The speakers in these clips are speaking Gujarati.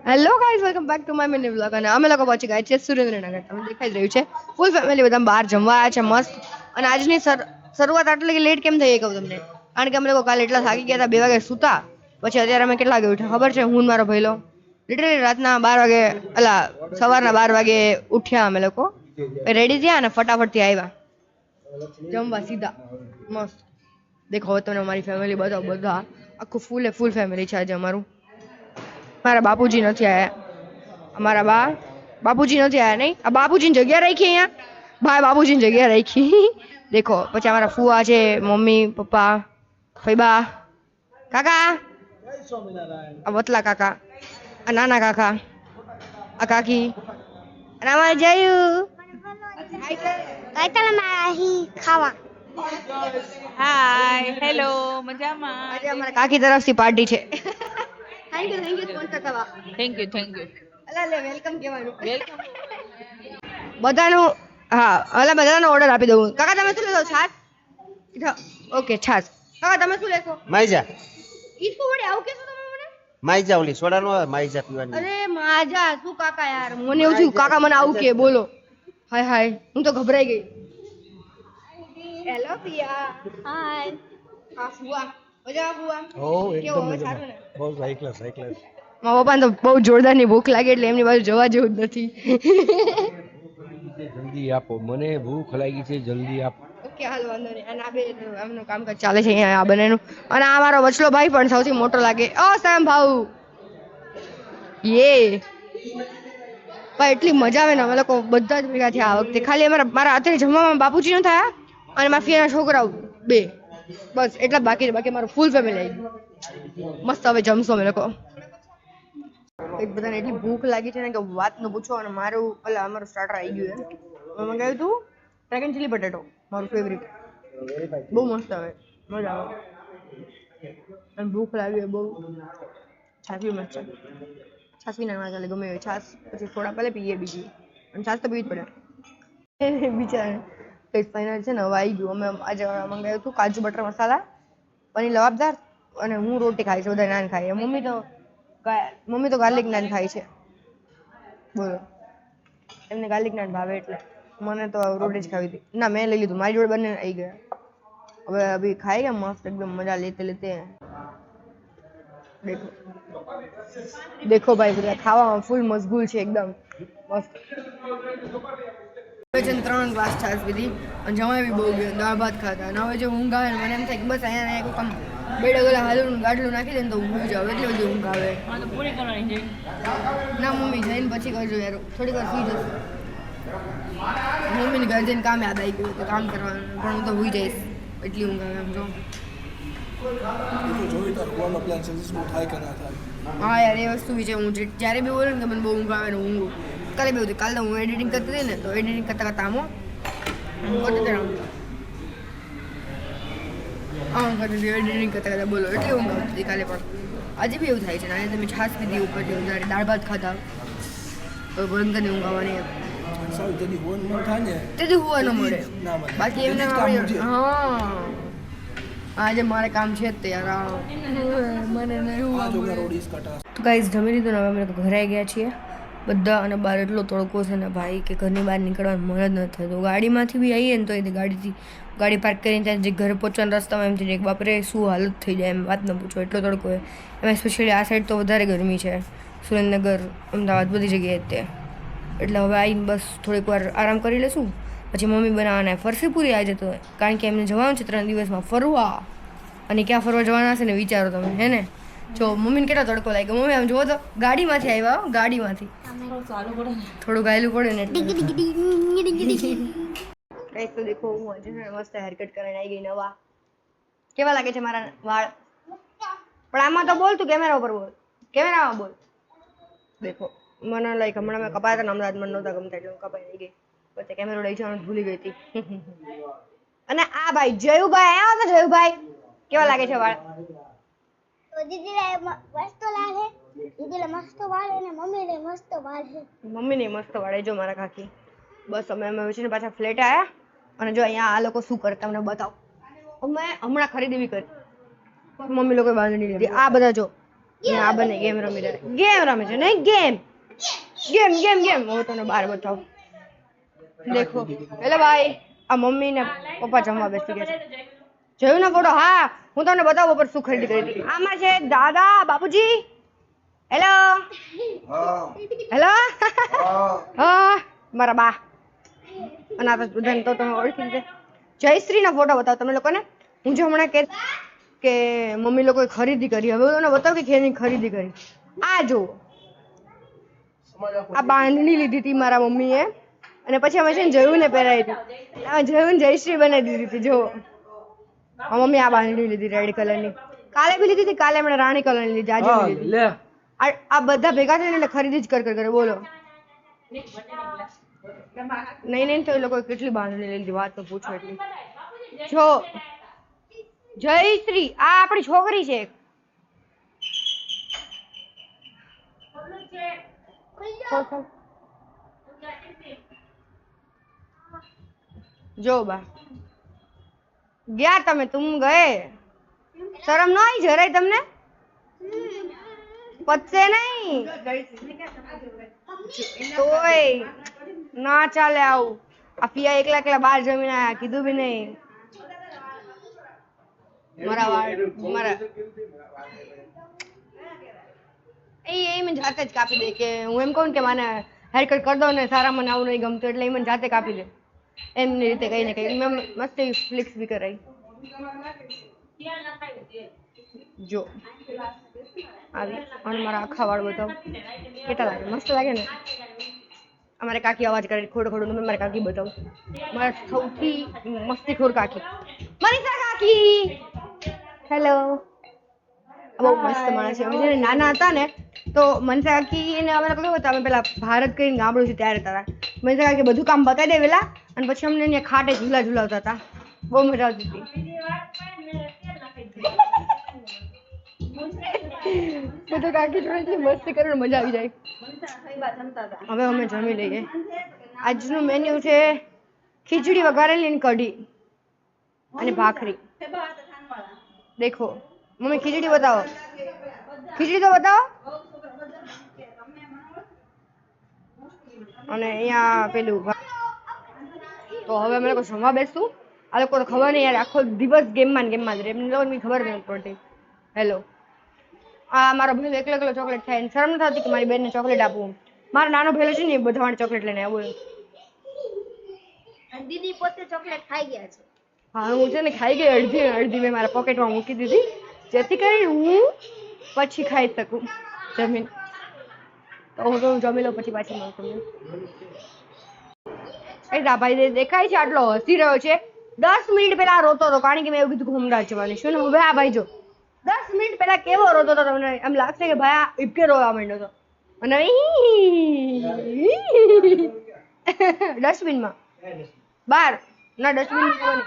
Hello guys, welcome back to my mini vlog. અને અમે લોકો પહોંચી ગયા છીએ સુરેન્દ્રનગર. તમને દેખાઈ રહ્યું છે ફૂલ ફેમિલી બધા બહાર જમવા આવ્યા છે મસ્ત. અને આજની શરૂઆત આટલી લેટ કેમ થઈ કહું તમને, કારણ કે અમે લોકો કાલે એટલા થાકી ગયા હતા, 2 વાગે સૂતા. પછી અત્યારે અમે કેટલા વાગે ઉઠ્યા ખબર છે? હું મારો ભાઈલો લિટરલી રાતના 12 વાગે, સવારના 12 વાગે ઉઠ્યા અમે લોકો. રેડી થયા અને ફટાફટથી આવ્યા જમવા સીધા મસ્ત. દેખો તમને અમારી ફેમિલી બધા આખું ફૂલ ફેમિલી છે આજે અમારું. મારા બાપુજી નથી આયા, અમારા બાપુજી નથી આયા. નહીં, આ બાપુજીની જગ્યા રાખી અહીંયા, ભાઈ બાપુજીની જગ્યા રાખી. દેખો પછી અમારા ફુવા છે, મમ્મી પપ્પા ફઈબા કાકા, આ વતલા કાકા, આ નાના કાકા, આ કાકી, અને અમારે જયું ખાવા. હાય હેલો મજામાં. આજે અમારા કાકી તરફથી પાર્ટી છે. થેન્ક યુ સ્પોન્સર કરવા. થેન્ક યુ અલા લે વેલકમ કહેવાનું વેલકમ. બધાનું. હા, અલા બધાનો ઓર્ડર આપી દઉં. કાકા તમે શું લેશો? છાશ? ઓકે છાશ. કાકા તમે શું લેશો? માઈજા ઈસકો વડે આવું કેસો તમે મને? માઈજા ઓલી સોડા નો આવે, માઈજા પીવાની. અરે માજા શું કાકા યાર, મને એવું થયું કાકા મને આવું કે બોલો. હાય હું તો ગભરાઈ ગઈ. હેલો પિયા. હાય. હા ફુવા મજા ફુવા. ઓ કેવો હવે સારું ને? બહુ હાઈ ક્લાસ. મારા પપ્પાને તો બહુ જોરદારની ભૂખ લાગે એટલે એમની બાજુ જવા જેવું જ નથી. જલ્દી આપો, મને ભૂખ લાગી છે, જલ્દી આપો. ઓકે હાલ વાંધો નહીં. અને આ બે એમનું કામકાજ ચાલે છે અહીંયા આ બંનેનું. અને આ મારો વચલો ભાઈ પણ સૌથી મોટો લાગે. ઓ સામ ભાઉ યે ભાઈ, એટલી મજા આવે ને. અમે લોકો બધા જ ભેગા થયા આ વખતે. ખાલી મારા અત્યારે જમવામાં બાપુજી ન થયા અને મારા ફિયાના છોકરાઓ 2, બસ એટલા જ બાકી છે. બાકી મારું ફૂલ ફેમિલી આવી ગયું મસ્ત. હવે જમશો અમે લોકો. બધાને એટલી ભૂખ લાગી છે ને કે વાત ન પૂછો. અને અમારું સ્ટાર્ટર આવી ગયું છે. મેં મંગાવ્યું હતું ડ્રેગન ચીલી બટેટો, મારું ફેવરિટ. બહુ મસ્ત આવે, મજા આવે. અને ભૂખ લાગી બહુ. છાશ બી મસ્ત છે. છાશ બી ના ચાલે, ગમે એવી છાશ. પછી થોડા પહેલે પીએ બીજી, અને છાશ તો પીવી જ પડે. બિચારા કઈ ફાઇનલ છે ને હવે આવી ગયું. અમે આજે મંગાવ્યું હતું કાજુ બટર મસાલા, પનીર લવાબદાર, અને હું રોટી ખાઈ છે, બધા નાન ખાઈ. મમ્મી તો ગાર્લિક નાન ખાય છે. બોલો, એમને ગાર્લિક નાન ભાવે એટલે મને તો રોટી જ ખાવી હતી. ના મેં લઈ લીધું, મારી જોડે બંને આવી ગયા. હવે અભી ખાઈ ગયા મસ્ત એકદમ મજા લેતે. દેખો ભાઈ, બધા ખાવામાં ફૂલ મશગુલ છે એકદમ મસ્ત. 3 ગ્લાસ છાશ પીધી અને જમાઈ બી બહુ ગયો. દાળ ભાત ખાતા અને હવે જો ઊંઘ આવે ને મને એમ થાય કે બસ અહીંયા એક કામ બેડે ગોલા હાલું ગાડલું નાખી દે ને તો ઊંઘ જાવ. એટલી બધી ઊંઘ આવે. આ તો પૂરી કરવાની છે. ના મમ્મી જઈને પછી કરજો યાર, થોડીક વાર સુઈ જશે. મમ્મીને ઘર જઈને કામ યાદ આવી ગયું તો કામ કરવાનું, પણ હું તો સુઈ જઈશ. એટલી ઊંઘ આવે એમ જો. હા યાર એ વસ્તુ બી છે. હું જ્યારે બી બોલું ને કે મને બહુ ઊંઘ આવે ને ઊંઘું. કાલે બી હતું. કાલે તો હું એડિટિંગ કરતી હતી ને, તો એડિટિંગ કરતા આમ એડિટિંગ કરતા બોલો એટલી ઊંઘ આવતી હતી કાલે પણ. આજે બી એવું થાય છે. આજે તમે છાશ પીધી ઉપર જ્યારે દાળ ભાત ખાતા તો ભયંકરની ઊંઘ આવવાની. તેથી હોવા ન મળે. બાકી એમને હા આજે મારે કામ છે જ તે યાર. મને નહીં તો ગાઈઝ જમી લીધું ને હવે અમે ઘરે આવી ગયા છીએ બધા. અને બહાર એટલો તડકો છે ને ભાઈ કે ઘરની બહાર નીકળવાનું મન જ નથી થતું. ગાડીમાંથી બી આવીએ ને તો એ ગાડી પાર્ક કરીને ત્યાં જે ઘરે પહોંચવાના રસ્તામાં એમ થઈ બાપરે શું હાલત થઈ જાય, એમ વાત ન પૂછો. એટલો તડકો હોય. એમાં સ્પેશિયલી આ સાઈડ તો વધારે ગરમી છે, સુરેન્દ્રનગર, અમદાવાદ, બધી જગ્યાએ તે. એટલે હવે આવીને બસ થોડીક વાર આરામ કરી લેશું. પછી મમ્મી બનાવવાના ફરસી પૂરી આજે તો, કારણ કે એમને જવાનું છે 3 દિવસમાં ફરવા. અને ક્યાં ફરવા જવાના હશે ને વિચારો તમે, હે ને? જો મમ્મીને કેટલો તડકો લાગ્યો. મમ્મી આમ જુઓ તો ગાડીમાંથી આવ્યા, ગાડીમાંથી. થોડું ગાયલું પડે ને એટલે. કઈ તો દેખો હું આજે મસ્ત હેરકટ કરીને આવી ગઈ નવા. કેવા લાગે છે મારા વાળ? પણ આમાં તો બોલ, તું કેમેરા ઉપર બોલ, કેમેરામાં બોલ. દેખો મને લાઈક હમણાં મેં કપાયા હતા ને અમદાવાદ, મને નહોતા ગમતા એટલે હું કપાઈ આવી ગઈ. પછી કેમેરો લઈ જવાનું ભૂલી ગઈ હતી. અને આ ભાઈ જયુભાઈ આવ્યા હતા. જયુભાઈ કેવા લાગે છે વાળ? મમ્મીને મસ્ત વાળ જો મારા કાકી. બસ અમે વચ્ચે પાછા ફ્લેટ આવ્યા. અને જો અહીંયા આ લોકો શું કરતા તમને બતાવો. અમે હમણાં ખરીદી બી કરી, મમ્મી લોકોએ બાંધણી લીધી. આ બધા જો ને આ બંને ગેમ રમી રહ્યા ગેમ રમે છે નહીં ગેમ ગેમ ગેમ ગેમ હું તમને બહાર બતાવું દેખો એટલે ભાઈ આ મમ્મી ને પપ્પા જમવા બેસી ગયા છે જોયું ને ફોટો હા હું તમને બતાવું પર શું ખરીદી કરી હતી આમાં છે દાદા બાપુજી હેલો હેલો હા મારા બા અને આ બધાને તો તમે ઓળખી લીધે જયશ્રી ના ફોટો બતાવો તમે લોકોને હું જો હમણાં કે મમ્મી લોકોએ ખરીદી કરી હવે તમને બતાવું કે એની ખરીદી કરી આ જુઓ આ બાંધણી લીધી હતી મારા મમ્મીએ અને પછી અમે છે ને જયું ને પહેરાવી હતી જયું જયશ્રી બનાવી દીધી હતી જો મમ્મી આ બાંધણી લીધી રેડ કલરની કાલે બી લીધી હતી કાલે એમણે રાણી કલરની લીધી આજે બી લીધી આ બધા ભેગા થઈને એટલે ખરીદી જ કરે બોલો નહીં તો એ લોકો કેટલી બાંધણી લીધી વાત તો પૂછો એટલી જો જયશ્રી આ આપણી છોકરી છે જો બા ગયા તમે તુમ ગયે શરમ ન આવી જરાય તમને પતશે નહીં તોય ના ચાલે આવું આ પિયા એકલા બહાર જમીને આયા કીધું બી નહીં મારા વાળ મારા એ મને જાતે જ કાપી દે કે હું એમ કહું કે મને હેરકટ કરી દો ને સારા મને આવું નહીં ગમતું એટલે એ મને જાતે કાપી દે એમની રીતે કઈ ને કઈ મેં મસ્ત ફ્લિક્સ બી કરાવી જો આવી અને મારા આખા વાળ બતાવો કેટલા લાગે મસ્ત લાગે ને અમારે કાકી અવાજ કરે ખોડું તમે મારે કાકી બતાવું મારા સૌથી મસ્તીખોર કાકી મનીષા કાકી હેલો બહુ મસ્ત માણસ છે અમે જ્યારે નાના હતા ને તો મનીષા કાકી ને અમે કેવું હતા અમે પેલા ભારત કરીને ગામડું છે ત્યારે હતા મનીષા કાકી બધું કામ બતાવી દે પેલા અને પછી અમને અહીંયા ખાટે ઝૂલાવતા હતા બહુ મજા આવતી હતી બધું કાકી જોડે મસ્તી કરવાની મજા આવી જાય હવે અમે જમી લઈએ આજનું મેન્યુ છે ખીચડી વઘારેલી ને કઢી અને ભાખરી દેખો મમ્મી ખીચડી બતાવો ખીચડી તો બતાવો અને અહીંયા પેલું તો હવે અમે લોકો જમવા બેસું આ લોકો તો ખબર નહીં યાર આખો દિવસ ગેમમાં જ રહે એમને લોકોને ખબર નથી પડતી હેલો આ મારો ભેલો એકલો ચોકલેટ ખાય ને શરમ નથી થતી કે મારી બેનને ચોકલેટ આપું મારો નાનો ભેલો છે ને એ બધા ચોકલેટ લઈને આવું દીદી પોતે ચોકલેટ ખાઈ ગયા છે હા હું છે ને ખાઈ ગઈ અડધી મેં મારા પોકેટમાં મૂકી દીધી જેથી કરીને હું પછી ખાઈ શકું જમીન તો હું જમી લઉં પછી પાછી મળું તમને એ ભાઈ દેખાય છે આટલો હસી રહ્યો છે 10 મિનિટ પહેલા રોતો હતો કારણ કે મેં એવું કીધું કે અમદાવાદ જવાની છું ને હવે આ ભાઈ જો 10 મિનિટ પહેલા કેવો રોતો હતો તમને એમ લાગશે કે ભાઈ આ ઇબકે રોવા માંડ્યો હતો અને ડસ્ટબિનમાં બાર ના ડસ્ટબિન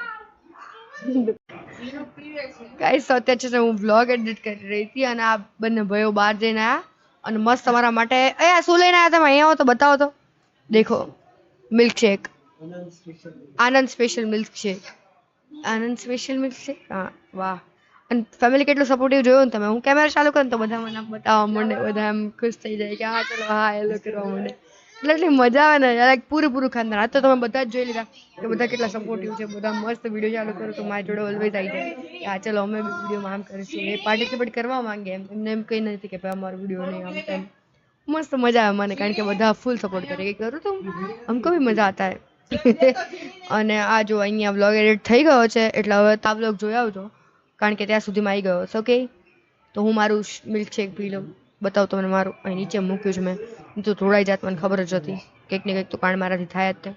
ગાઈસ અત્યારે છે હું બ્લોગ એડિટ કરી રહી હતી અને આ બંને ભાઈઓ બહાર જઈને આવ્યા અને મસ્ત તમારા માટે એ શું લઈને આવ્યા તમે અહીંયા આવો તો બતાવો તો દેખો મિલ્કશેક આનંદ સ્પેશિયલ મિલ્કશેક હા વાહ અને ફેમિલી કેટલું સપોર્ટિવ જોયું ને તમે હું કેમેરા ચાલુ કરું તો બધા મને બતાવવા માંડે બધા એમ ખુશ થઈ જાય કે હા ચલો હા હેલો કરવા માંડે એટલે એટલી મજા આવે ને યાર પૂરું ખાનદાન આ તો તમે બધા જ જોઈ લીધા કે બધા કેટલા સપોર્ટિવ છે બધા મસ્ત વિડીયો ચાલુ કરો તો મારી જોડે ઓલવેઝ આવી જાય કે હા ચલો અમે બી વિડીયોમાં આમ કરીશું એ પાર્ટિસિપેટ કરવા માંગે એમને એમ કંઈ નથી કે ભાઈ અમારો વિડીયો નહીં આમ તેમ મસ્ત મજા આવે મને કારણ કે બધા ફૂલ સપોર્ટ કરે કે કરું તો અમકો બી મજા આતા હે અને આ જો અહીંયા વ્લોગ એડિટ થઈ ગયો છે એટલે હવે આ વ્લોગ જોઈ આવજો કારણ કે ત્યાં સુધીમાં આવી ગયો ઓકે તો હું મારું મિલ્કશેક પી લઉં બતાવું તમને મારું અહીં નીચે મૂક્યું છે મેં તો થોડાય જાત મને ખબર જ હતી કંઈક ને કંઈક તો કાંડ મારાથી થાય જ તે